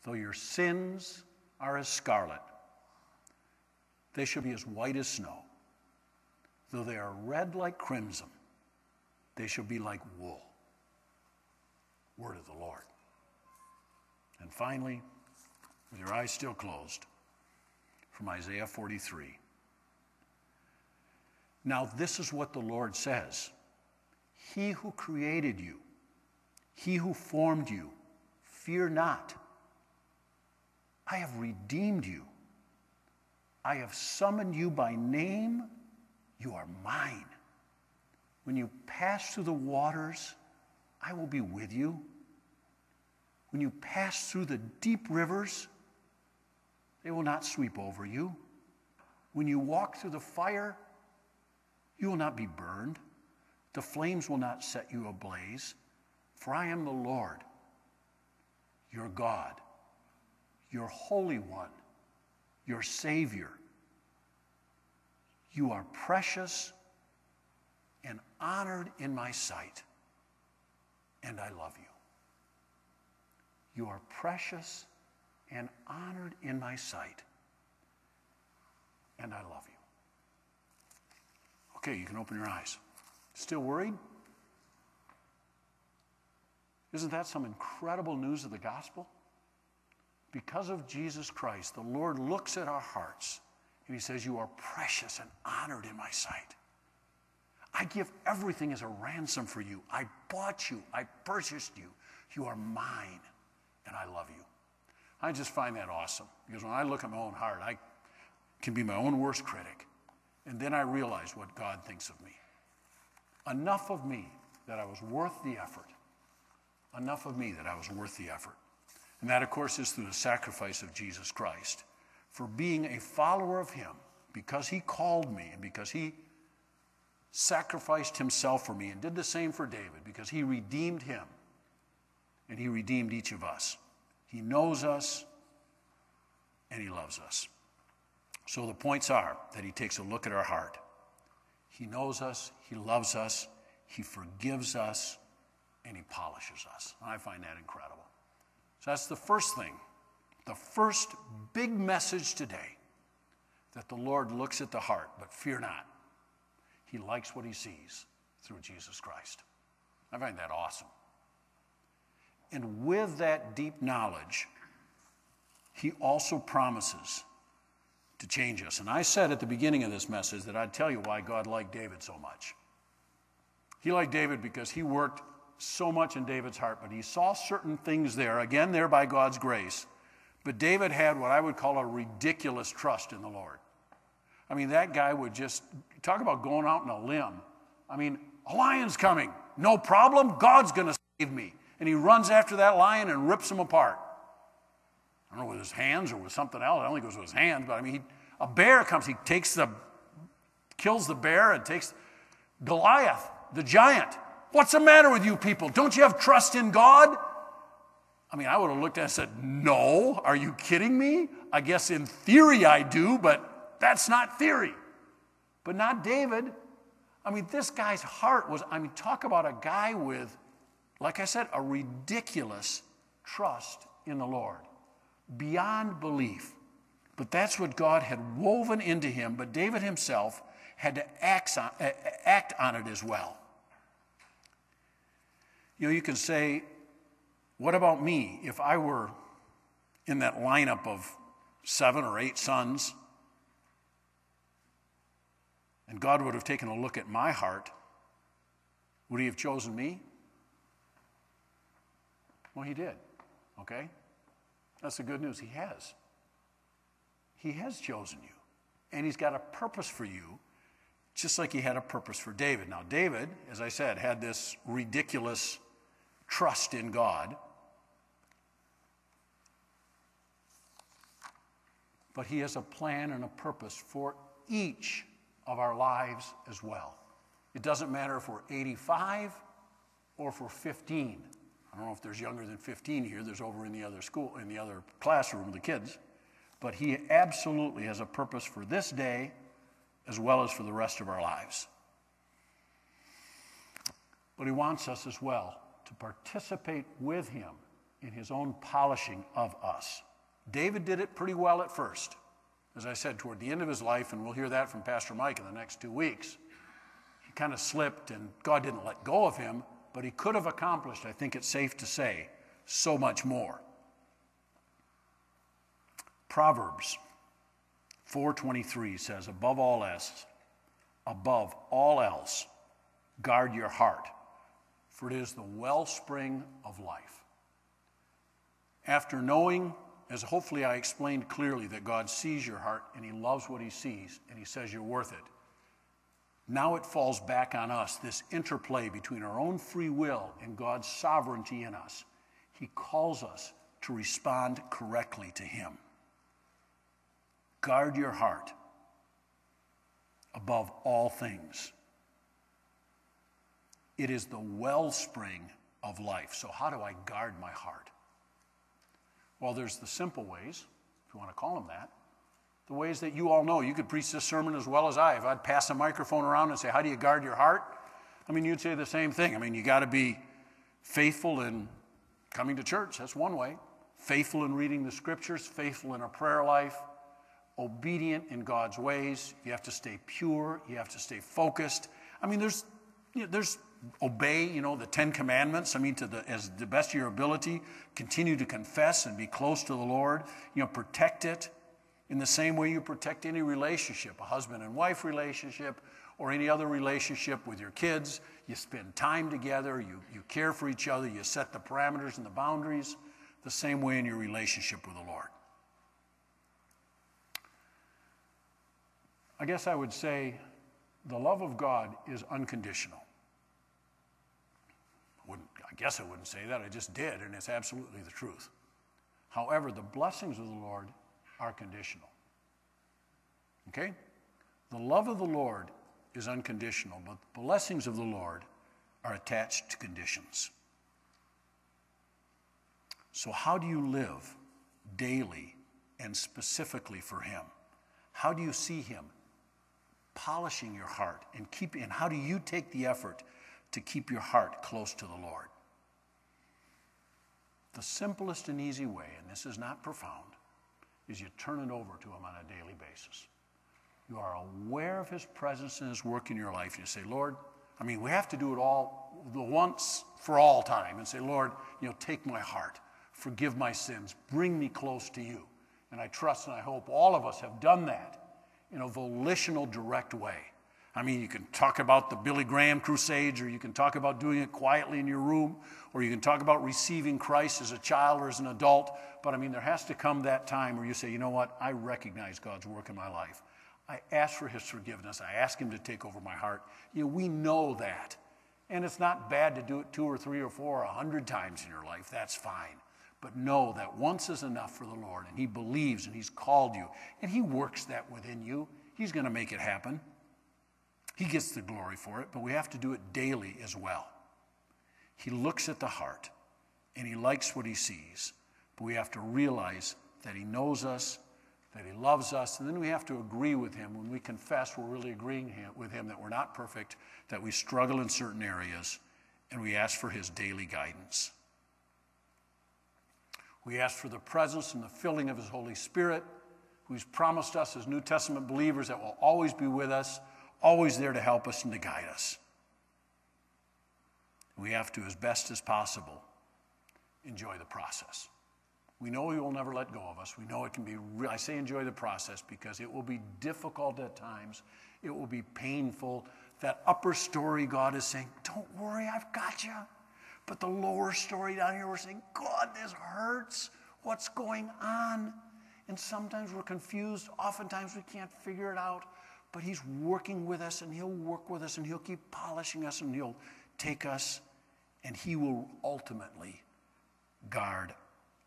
Though your sins are as scarlet, they shall be as white as snow. Though they are red like crimson, they shall be like wool. Word of the Lord. And finally, with your eyes still closed, from Isaiah 43. Now this is what the Lord says. He who created you, he who formed you, fear not. I have redeemed you. I have summoned you by name. You are mine. When you pass through the waters, I will be with you. When you pass through the deep rivers, they will not sweep over you. When you walk through the fire, you will not be burned. The flames will not set you ablaze. For I am the Lord, your God, your Holy One, your Savior. You are precious and honored in my sight, and I love you. You are precious and honored in my sight, and I love you. Okay, you can open your eyes. Still worried? Isn't that some incredible news of the gospel? Because of Jesus Christ, the Lord looks at our hearts and he says, you are precious and honored in my sight. I give everything as a ransom for you. I bought you. I purchased you. You are mine, and I love you. I just find that awesome, because when I look at my own heart, I can be my own worst critic. And then I realize what God thinks of me. Enough of me that I was worth the effort. Enough of me that I was worth the effort. And that, of course, is through the sacrifice of Jesus Christ. For being a follower of him, because he called me and because he sacrificed himself for me and did the same for David, because he redeemed him and he redeemed each of us. He knows us and he loves us. So the points are that he takes a look at our heart. He knows us, he loves us, he forgives us, and he polishes us. I find that incredible. So that's the first thing, the first big message today, that the Lord looks at the heart, but fear not. He likes what he sees through Jesus Christ. I find that awesome. And with that deep knowledge, he also promises to change us. And I said at the beginning of this message that I'd tell you why God liked David so much. He liked David because he worked so much in David's heart, but he saw certain things there, again, there by God's grace. But David had what I would call a ridiculous trust in the Lord. I mean, that guy would just, talk about going out on a limb. I mean, a lion's coming. No problem. God's going to save me. And he runs after that lion and rips him apart. I don't know, with his hands or with something else. I don't think it was with his hands, but I mean, a bear comes. He kills the bear and takes Goliath, the giant. What's the matter with you people? Don't you have trust in God? I mean, I would have looked at it and said, no, are you kidding me? I guess in theory I do, but that's not theory. But not David. I mean, this guy's heart was, I mean, talk about a guy with, like I said, a ridiculous trust in the Lord. Beyond belief. But that's what God had woven into him, but David himself had to act on it as well. You know, you can say, what about me if I were in that lineup of 7 or 8 sons and God would have taken a look at my heart? Would he have chosen me? Well, he did, okay? That's the good news. He has. He has chosen you. And he's got a purpose for you, just like he had a purpose for David. Now, David, as I said, had this ridiculous trust in God. But he has a plan and a purpose for each of our lives as well. It doesn't matter if we're 85 or if we're 15. I don't know if there's younger than 15 here. There's over in the other school, in the other classroom, the kids. But he absolutely has a purpose for this day as well as for the rest of our lives. But he wants us as well to participate with him in his own polishing of us. David did it pretty well at first. As I said, toward the end of his life, and we'll hear that from Pastor Mike in the next 2 weeks, he kind of slipped and God didn't let go of him, but he could have accomplished, I think it's safe to say, so much more. Proverbs 4:23 says, above all else, guard your heart, for it is the wellspring of life. After knowing, as hopefully I explained clearly, that God sees your heart and he loves what he sees and he says you're worth it, now it falls back on us, this interplay between our own free will and God's sovereignty in us. He calls us to respond correctly to him. Guard your heart above all things. It is the wellspring of life. So how do I guard my heart? Well, there's the simple ways, if you want to call them that. The ways that you all know. You could preach this sermon as well as I. If I'd pass a microphone around and say, how do you guard your heart? I mean, you'd say the same thing. I mean, you got to be faithful in coming to church. That's one way. Faithful in reading the scriptures, faithful in a prayer life, obedient in God's ways. You have to stay pure. You have to stay focused. I mean, there's obey, the 10 Commandments. I mean, as the best of your ability, continue to confess and be close to the Lord. Protect it in the same way you protect any relationship, a husband and wife relationship, or any other relationship with your kids. You spend time together. You care for each other. You set the parameters and the boundaries the same way in your relationship with the Lord. I guess I would say the love of God is unconditional. I guess I wouldn't say that. I just did, and it's absolutely the truth. However, the blessings of the Lord are conditional. Okay? The love of the Lord is unconditional, but the blessings of the Lord are attached to conditions. So how do you live daily and specifically for him? How do you see him polishing your heart and how do you take the effort to keep your heart close to the Lord? The simplest and easy way, and this is not profound, is you turn it over to him on a daily basis. You are aware of his presence and his work in your life. You say, Lord, we have to do it all the once for all time and say, Lord, take my heart, forgive my sins, bring me close to you. And I trust and I hope all of us have done that in a volitional, direct way. You can talk about the Billy Graham crusades, or you can talk about doing it quietly in your room, or you can talk about receiving Christ as a child or as an adult. But there has to come that time where you say, you know what, I recognize God's work in my life. I ask for his forgiveness. I ask him to take over my heart. We know that. And it's not bad to do it 2 or 3 or 4 or 100 times in your life. That's fine. But know that once is enough for the Lord, and he believes and he's called you, and he works that within you. He's going to make it happen. He gets the glory for it, but we have to do it daily as well. He looks at the heart, and he likes what he sees, but we have to realize that he knows us, that he loves us, and then we have to agree with him. When we confess, we're really agreeing with him that we're not perfect, that we struggle in certain areas, and we ask for his daily guidance. We ask for the presence and the filling of his Holy Spirit, who's promised us as New Testament believers that will always be with us, always there to help us and to guide us. We have to, as best as possible, enjoy the process. We know he will never let go of us. We know it can be, I say enjoy the process because it will be difficult at times. It will be painful. That upper story, God is saying, don't worry, I've got you. But the lower story down here, we're saying, God, this hurts. What's going on? And sometimes we're confused. Oftentimes we can't figure it out. But he's working with us, and he'll work with us, and he'll keep polishing us, and he'll take us, and he will ultimately guard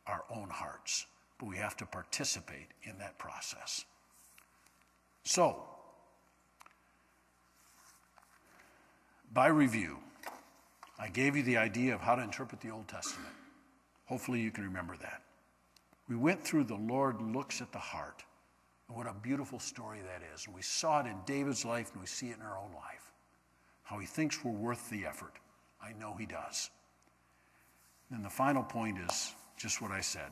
our own hearts. But we have to participate in that process. So, by review, I gave you the idea of how to interpret the Old Testament. Hopefully you can remember that. We went through the Lord looks at the heart. And what a beautiful story that is. And we saw it in David's life, and we see it in our own life. How he thinks we're worth the effort. I know he does. And the final point is just what I said.